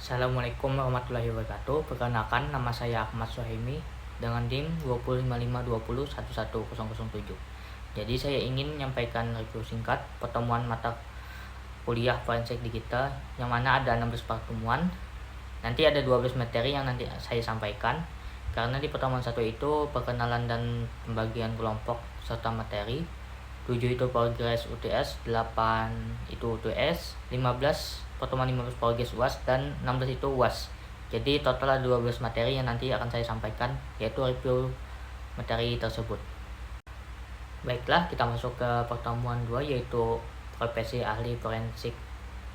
Assalamualaikum warahmatullahi wabarakatuh. Perkenalkan, nama saya Ahmad Suhaimi dengan NIM 25520111007. Jadi saya ingin menyampaikan review singkat pertemuan mata kuliah forensik digital yang mana ada 16 pertemuan. Nanti ada 12 materi yang nanti saya sampaikan. Karena di pertemuan 1 itu perkenalan dan pembagian kelompok serta materi, 7 itu progres UTS, 8 itu UTS, 15 progres UAS, dan 16 itu UAS. Jadi total ada 12 materi yang nanti akan saya sampaikan, yaitu review materi tersebut. Baiklah, kita masuk ke pertemuan 2, yaitu profesi ahli forensik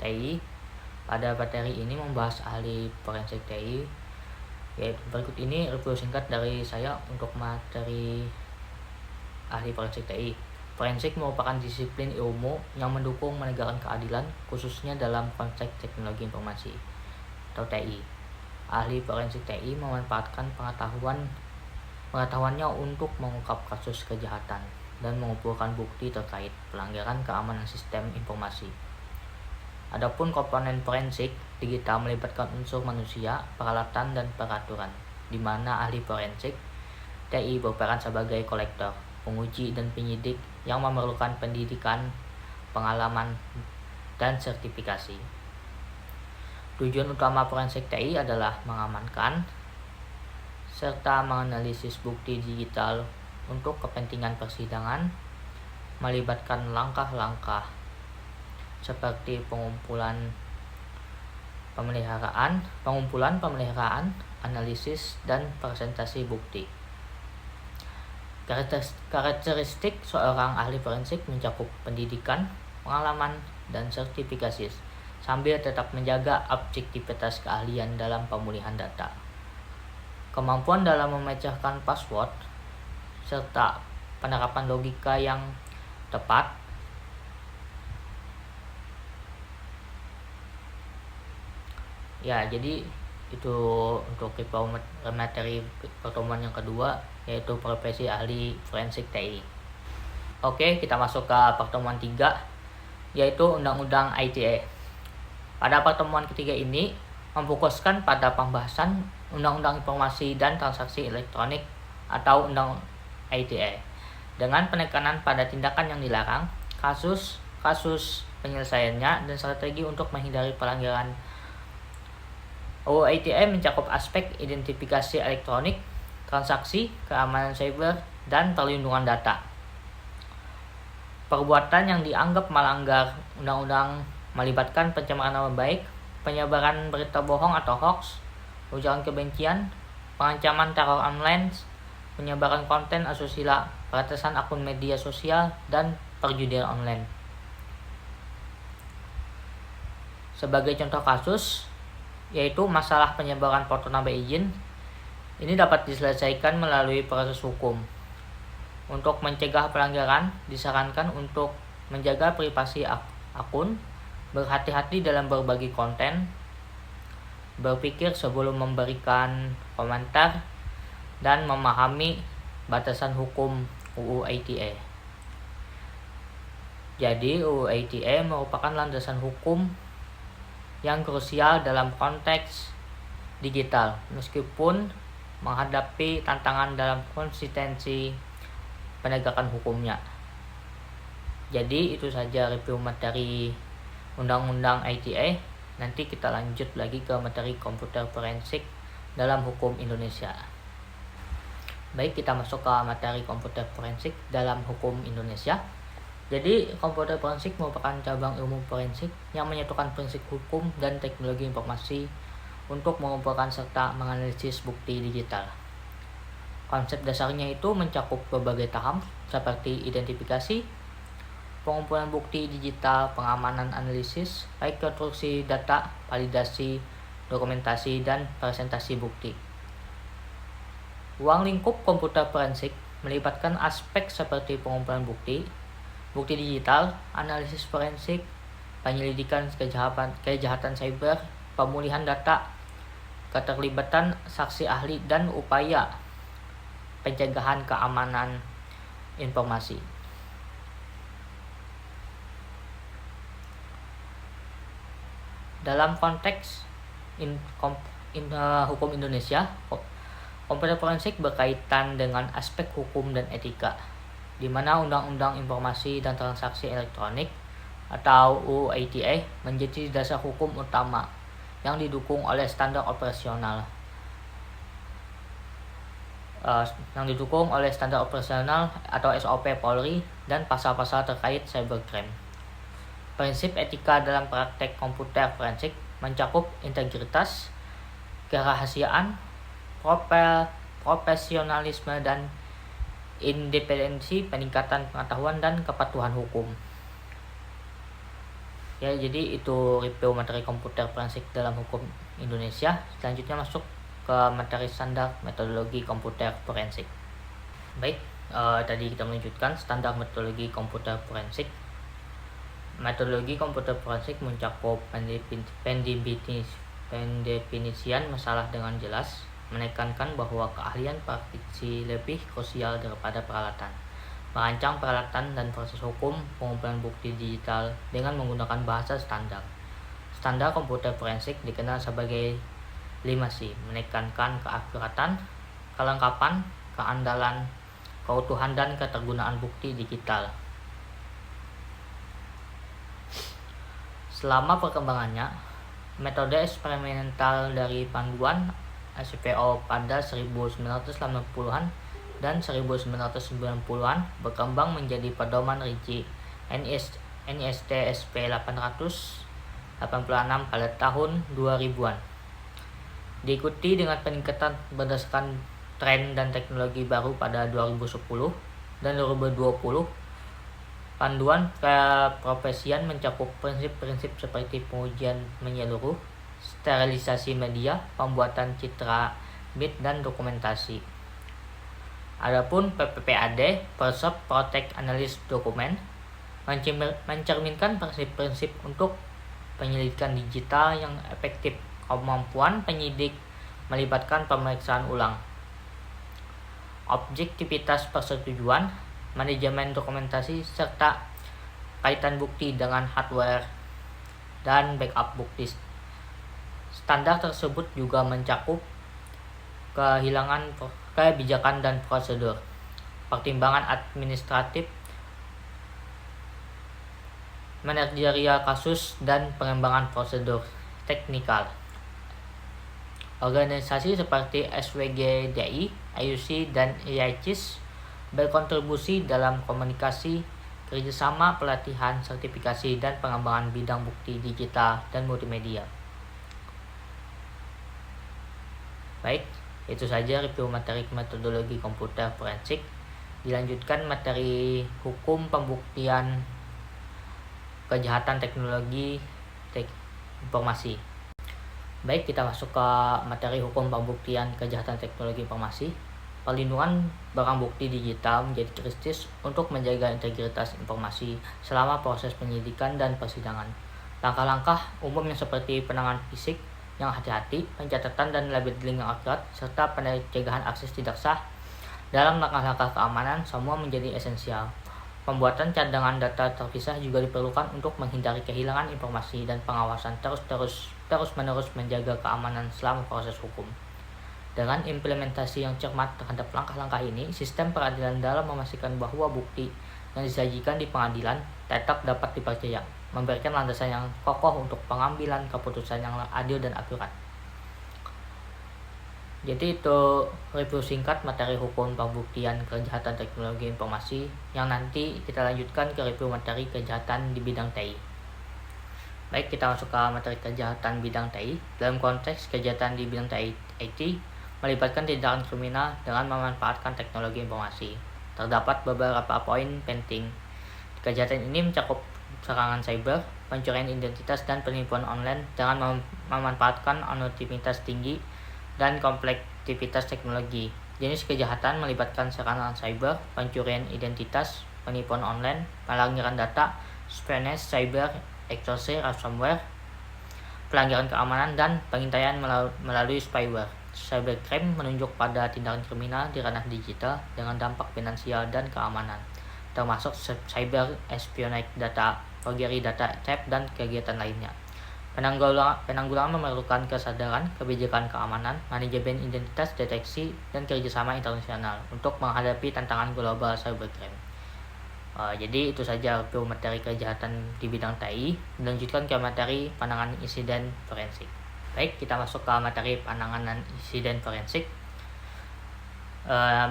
TI. Pada materi ini membahas ahli forensik TI, yaitu berikut ini review singkat dari saya untuk materi ahli forensik TI. Forensik merupakan disiplin ilmu yang mendukung menegakkan keadilan, khususnya dalam konteks teknologi informasi atau TI. Ahli forensik TI memanfaatkan pengetahuannya untuk mengungkap kasus kejahatan dan mengumpulkan bukti terkait pelanggaran keamanan sistem informasi. Adapun komponen forensik digital melibatkan unsur manusia, peralatan, dan peraturan, di mana ahli forensik TI berperan sebagai kolektor, penguji, dan penyidik yang memerlukan pendidikan, pengalaman, dan sertifikasi. Tujuan utama forensik TI adalah mengamankan serta menganalisis bukti digital untuk kepentingan persidangan, melibatkan langkah-langkah seperti pengumpulan, pemeliharaan, analisis, dan presentasi bukti. Karakteristik seorang ahli forensik mencakup pendidikan, pengalaman, dan sertifikasi, sambil tetap menjaga objektivitas keahlian dalam pemulihan data. Kemampuan dalam memecahkan password, serta penerapan logika yang tepat. Ya, jadi itu untuk materi pertemuan yang kedua, yaitu profesi ahli forensik TI. Oke, kita masuk ke pertemuan 3, yaitu Undang-Undang ITE. Pada pertemuan ketiga ini memfokuskan pada pembahasan Undang-Undang Informasi dan Transaksi Elektronik atau Undang ITE, dengan penekanan pada tindakan yang dilarang, kasus penyelesaiannya, dan strategi untuk menghindari pelanggaran. UU ITE mencakup aspek identifikasi elektronik, transaksi, keamanan cyber, dan perlindungan data. Perbuatan yang dianggap melanggar undang-undang melibatkan pencemaran nama baik, penyebaran berita bohong atau hoax, ujaran kebencian, pengancaman teror online, penyebaran konten asusila, peretasan akun media sosial, dan perjudian online. Sebagai contoh kasus, yaitu masalah penyebaran foto tanpa izin, ini dapat diselesaikan melalui proses hukum. Untuk mencegah pelanggaran, disarankan untuk menjaga privasi akun, berhati-hati dalam berbagi konten, berpikir sebelum memberikan komentar, dan memahami batasan hukum UU ITE. Jadi UU ITE merupakan landasan hukum yang krusial dalam konteks digital, meskipun menghadapi tantangan dalam konsistensi penegakan hukumnya. Jadi itu saja review materi Undang-Undang ITE. Nanti kita lanjut lagi ke materi komputer forensik dalam hukum Indonesia. Baik, kita masuk ke materi komputer forensik dalam hukum Indonesia. Jadi, komputer forensik merupakan cabang ilmu forensik yang menyatukan prinsip hukum dan teknologi informasi untuk mengumpulkan serta menganalisis bukti digital. Konsep dasarnya itu mencakup berbagai tahap seperti identifikasi, pengumpulan bukti digital, pengamanan analisis, rekonstruksi data, validasi, dokumentasi, dan presentasi bukti. Ruang lingkup komputer forensik melibatkan aspek seperti pengumpulan bukti digital, analisis forensik, penyelidikan kejahatan cyber, pemulihan data, keterlibatan saksi ahli, dan upaya pencegahan keamanan informasi. Dalam konteks hukum Indonesia, komputer forensik berkaitan dengan aspek hukum dan etika, di mana Undang-Undang Informasi dan Transaksi Elektronik atau UU ITE menjadi dasar hukum utama yang didukung oleh standar operasional atau SOP Polri dan pasal-pasal terkait cybercrime. Prinsip etika dalam praktek komputer forensik mencakup integritas, kerahasiaan, profesionalisme, dan independensi, peningkatan pengetahuan dan kepatuhan hukum. Ya, jadi itu review materi komputer forensik dalam hukum Indonesia. Selanjutnya masuk ke materi standar metodologi komputer forensik. Baik, tadi kita melanjutkan standar metodologi komputer forensik. Metodologi komputer forensik mencakup pendefinisian masalah dengan jelas, menekankan bahwa keahlian praktisi lebih krusial daripada peralatan, merancang peralatan dan proses hukum pengumpulan bukti digital dengan menggunakan bahasa standar. Standar komputer forensik dikenal sebagai 5C, menekankan keakuratan, kelengkapan, keandalan, keutuhan, dan ketergunaan bukti digital. Selama perkembangannya, metode eksperimental dari panduan SPO pada 1980-an dan 1990-an berkembang menjadi pedoman rinci NIST SP 886 pada tahun 2000-an. Diikuti dengan peningkatan berdasarkan tren dan teknologi baru pada 2010 dan 2020. Panduan keprofesian mencakup prinsip-prinsip seperti pengujian menyeluruh, sterilisasi media, pembuatan citra bit, dan dokumentasi. Adapun PPPAD, Percept, Protect, Analyze, Dokumen, mencerminkan prinsip-prinsip untuk penyelidikan digital yang efektif. Kemampuan penyidik melibatkan pemeriksaan ulang, objektivitas persetujuan, manajemen dokumentasi, serta kaitan bukti dengan hardware dan backup bukti. Standar tersebut juga mencakup kebijakan dan prosedur, pertimbangan administratif, manajerial kasus, dan pengembangan prosedur teknikal. Organisasi seperti SWGDI, IUC, dan IICIS berkontribusi dalam komunikasi, kerjasama, pelatihan, sertifikasi, dan pengembangan bidang bukti digital dan multimedia. Baik, itu saja review materi metodologi komputer forensik. Dilanjutkan materi hukum pembuktian kejahatan teknologi informasi. Baik, kita masuk ke materi hukum pembuktian kejahatan teknologi informasi. Perlindungan barang bukti digital menjadi kritis untuk menjaga integritas informasi selama proses penyidikan dan persidangan. Langkah-langkah umum yang seperti penanganan fisik yang hati-hati, pencatatan dan labeling yang akurat, serta pencegahan akses tidak sah dalam langkah-langkah keamanan semua menjadi esensial. Pembuatan cadangan data terpisah juga diperlukan untuk menghindari kehilangan informasi dan pengawasan terus-menerus menjaga keamanan selama proses hukum. Dengan implementasi yang cermat terhadap langkah-langkah ini, sistem peradilan dalam memastikan bahwa bukti yang disajikan di pengadilan tetap dapat dipercaya, memberikan landasan yang kokoh untuk pengambilan keputusan yang adil dan akurat. Jadi itu review singkat materi hukum pembuktian kejahatan teknologi informasi, yang nanti kita lanjutkan ke review materi kejahatan di bidang TI. Baik, kita masuk ke materi kejahatan bidang TI. Dalam konteks kejahatan di bidang TI IT melibatkan tindakan kriminal dengan memanfaatkan teknologi informasi. Terdapat beberapa poin penting. Kejahatan ini mencakup serangan cyber, pencurian identitas, dan penipuan online dengan memanfaatkan anonimitas tinggi dan kompleksitas teknologi. Jenis kejahatan melibatkan serangan cyber, pencurian identitas, penipuan online, pelanggaran data, espionage cyber, extortion, ransomware, pelanggaran keamanan, dan pengintaian melalui spyware. Cybercrime menunjuk pada tindakan kriminal di ranah digital dengan dampak finansial dan keamanan, termasuk cyber espionage, data forgery, data theft, dan kegiatan lainnya. Penanggulangan memerlukan kesadaran, kebijakan keamanan, manajemen identitas, deteksi, dan kerjasama internasional untuk menghadapi tantangan global cybercrime. Jadi itu saja review materi kejahatan di bidang TI. Dilanjutkan ke materi penanganan insiden forensik. Baik, kita masuk ke materi penanganan insiden forensik.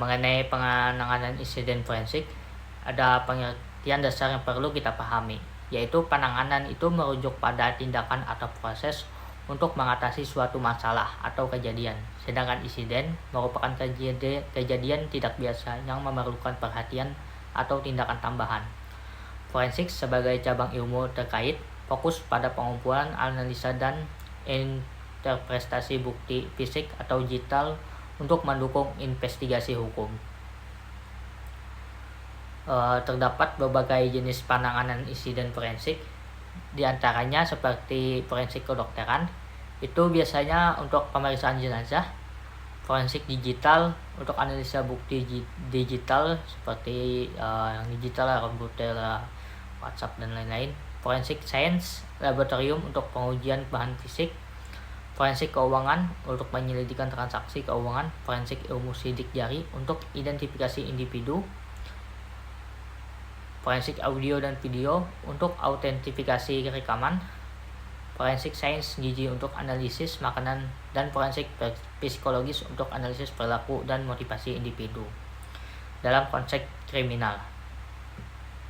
Mengenai penanganan insiden forensik, ada pengertian dasar yang perlu kita pahami, yaitu penanganan itu merujuk pada tindakan atau proses untuk mengatasi suatu masalah atau kejadian, sedangkan insiden merupakan kejadian tidak biasa yang memerlukan perhatian atau tindakan tambahan. Forensik sebagai cabang ilmu terkait fokus pada pengumpulan, analisa, dan interpretasi bukti fisik atau digital untuk mendukung investigasi hukum. Terdapat berbagai jenis penanganan insiden forensik, diantaranya seperti forensik kedokteran, itu biasanya untuk pemeriksaan jenazah, forensik digital untuk analisa bukti digital seperti yang digital, komputer, WhatsApp, dan lain-lain, forensik sains laboratorium untuk pengujian bahan fisik, forensik keuangan untuk penyelidikan transaksi keuangan, forensik ilmu sidik jari untuk identifikasi individu, forensik audio dan video untuk autentifikasi rekaman, forensik sains gizi untuk analisis makanan, dan forensik psikologis untuk analisis perilaku dan motivasi individu. Dalam konteks kriminal,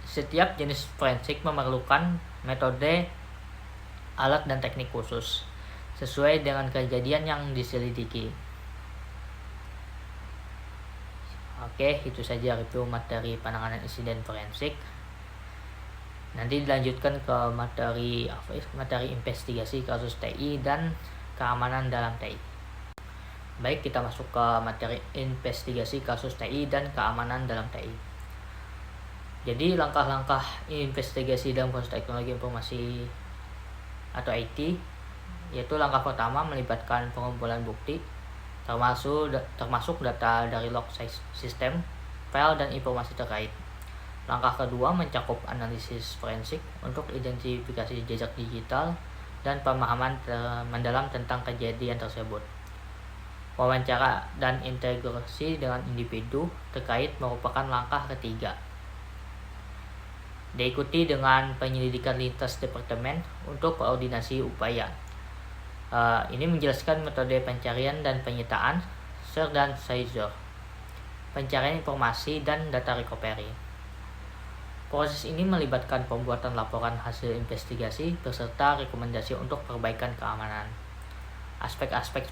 setiap jenis forensik memerlukan metode, alat, dan teknik khusus sesuai dengan kejadian yang diselidiki. Oke, itu saja review materi penanganan insiden forensik. Nanti dilanjutkan ke materi investigasi kasus TI dan keamanan dalam TI. Baik, kita masuk ke materi investigasi kasus TI dan keamanan dalam TI. Jadi langkah-langkah investigasi dalam kasus teknologi informasi atau IT, yaitu langkah pertama melibatkan pengumpulan bukti termasuk data dari log sistem, file, dan informasi terkait. Langkah kedua mencakup analisis forensik untuk identifikasi jejak digital dan pemahaman mendalam tentang kejadian tersebut. Wawancara dan integrasi dengan individu terkait merupakan langkah ketiga. Diikuti dengan penyelidikan lintas departemen untuk koordinasi upaya. Ini menjelaskan metode pencarian dan penyitaan, search dan seizure, pencarian informasi, dan data recovery. Proses ini melibatkan pembuatan laporan hasil investigasi beserta rekomendasi untuk perbaikan keamanan. Aspek-aspek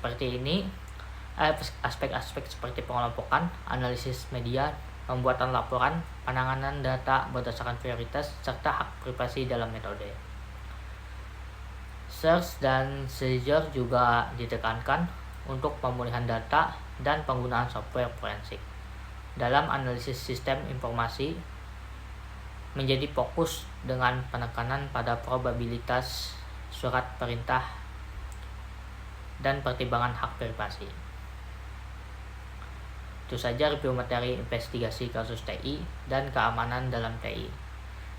seperti pengelompokan, analisis media, pembuatan laporan, penanganan data berdasarkan prioritas, serta hak privasi dalam metode. Search dan seizure juga ditekankan untuk pemulihan data dan penggunaan software forensik. Dalam analisis sistem informasi menjadi fokus dengan penekanan pada probabilitas surat perintah dan pertimbangan hak privasi. Itu saja review materi investigasi kasus TI dan keamanan dalam TI.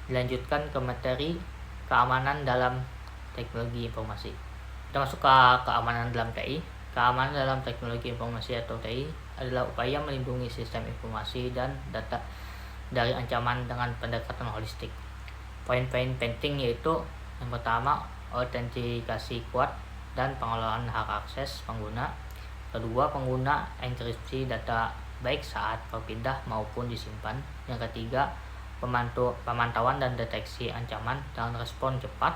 Dilanjutkan ke materi keamanan dalam teknologi informasi. Kita masuk ke keamanan dalam TI. Keamanan dalam teknologi informasi atau TI adalah upaya melindungi sistem informasi dan data dari ancaman dengan pendekatan holistik. Poin-poin penting yaitu yang pertama, autentikasi kuat dan pengelolaan hak akses pengguna. Kedua, pengguna enkripsi data baik saat berpindah maupun disimpan. Yang ketiga, pemantauan dan deteksi ancaman dengan respon cepat.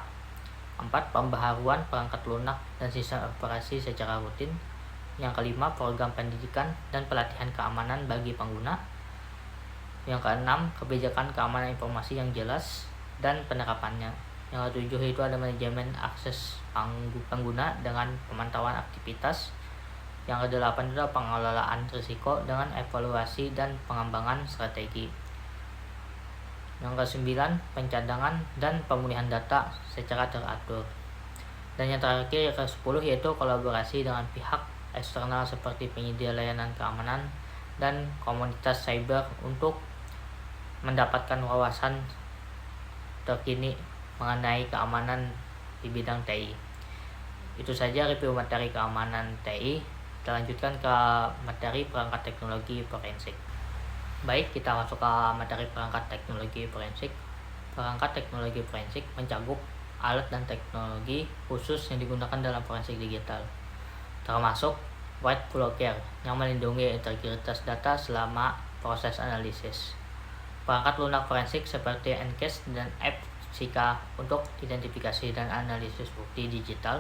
4. Pembaharuan perangkat lunak dan sistem operasi secara rutin. Yang kelima, program pendidikan dan pelatihan keamanan bagi pengguna. Yang keenam, kebijakan keamanan informasi yang jelas dan penerapannya. Yang ketujuh itu ada manajemen akses pengguna dengan pemantauan aktivitas. Yang kedelapan itu pengelolaan risiko dengan evaluasi dan pengembangan strategi. Yang kesembilan, pencadangan dan pemulihan data secara teratur. Dan yang terakhir yang ke-10 yaitu kolaborasi dengan pihak eksternal seperti penyedia layanan keamanan dan komunitas cyber untuk mendapatkan wawasan terkini mengenai keamanan di bidang TI. Itu saja review materi keamanan TI. Kita lanjutkan ke materi perangkat teknologi forensik. Baik, kita masuk ke materi perangkat teknologi forensik. Perangkat teknologi forensik mencakup alat dan teknologi khusus yang digunakan dalam forensik digital, termasuk white blocker yang melindungi integritas data selama proses analisis. Perangkat lunak forensik seperti EnCase dan FCK untuk identifikasi dan analisis bukti digital,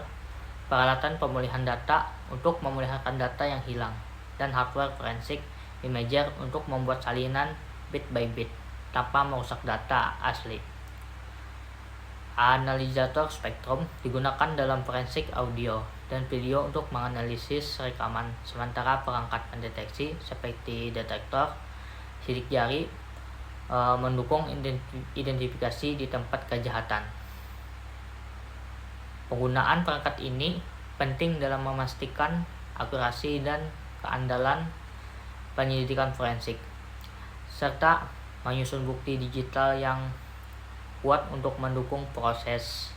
peralatan pemulihan data untuk memulihkan data yang hilang, dan hardware forensik imager untuk membuat salinan bit by bit tanpa merusak data asli. Analisator spektrum digunakan dalam forensik audio dan video untuk menganalisis rekaman, sementara perangkat pendeteksi seperti detektor sidik jari mendukung identifikasi di tempat kejahatan. Penggunaan perangkat ini penting dalam memastikan akurasi dan keandalan penyelidikan forensik, serta menyusun bukti digital yang kuat untuk mendukung proses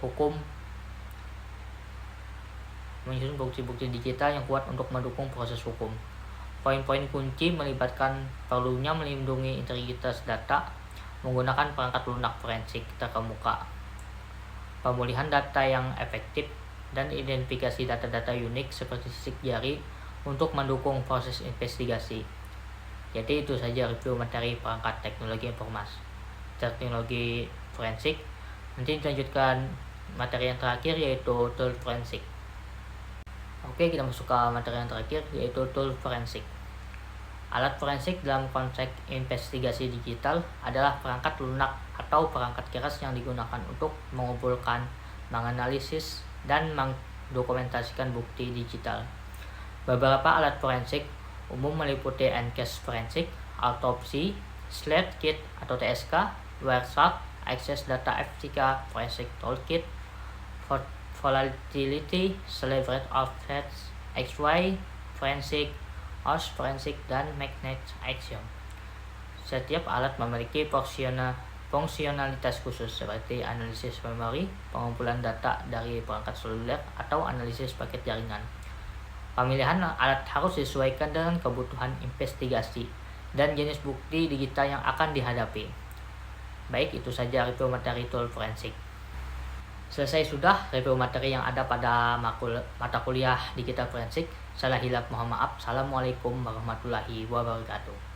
hukum. Poin-poin kunci melibatkan perlunya melindungi integritas data menggunakan perangkat lunak forensik terkemuka, pemulihan data yang efektif, dan identifikasi data-data unik seperti sidik jari untuk mendukung proses investigasi. Jadi itu saja review materi perangkat teknologi forensik. Nanti dilanjutkan materi yang terakhir yaitu tool forensik. Oke, kita masuk ke materi yang terakhir yaitu tool forensik. Alat forensik dalam konteks investigasi digital adalah perangkat lunak atau perangkat keras yang digunakan untuk mengumpulkan, menganalisis, dan mendokumentasikan bukti digital. Beberapa alat forensik umum meliputi EnCase forensik, autopsi, slide kit atau TSK, Wireshark, Access Data FCK, Forensic Toolkit, Volatility, Celebrate Offsets, XY, Forensic, OS Forensic, dan Magnet Action. Setiap alat memiliki fungsionalitas khusus seperti analisis memori, pengumpulan data dari perangkat seluler, atau analisis paket jaringan. Pemilihan alat harus disesuaikan dengan kebutuhan investigasi dan jenis bukti digital yang akan dihadapi. Baik, itu saja review materi tool forensik. Selesai sudah review materi yang ada pada mata kuliah digital forensik. Salah hilap mohon maaf. Assalamualaikum warahmatullahi wabarakatuh.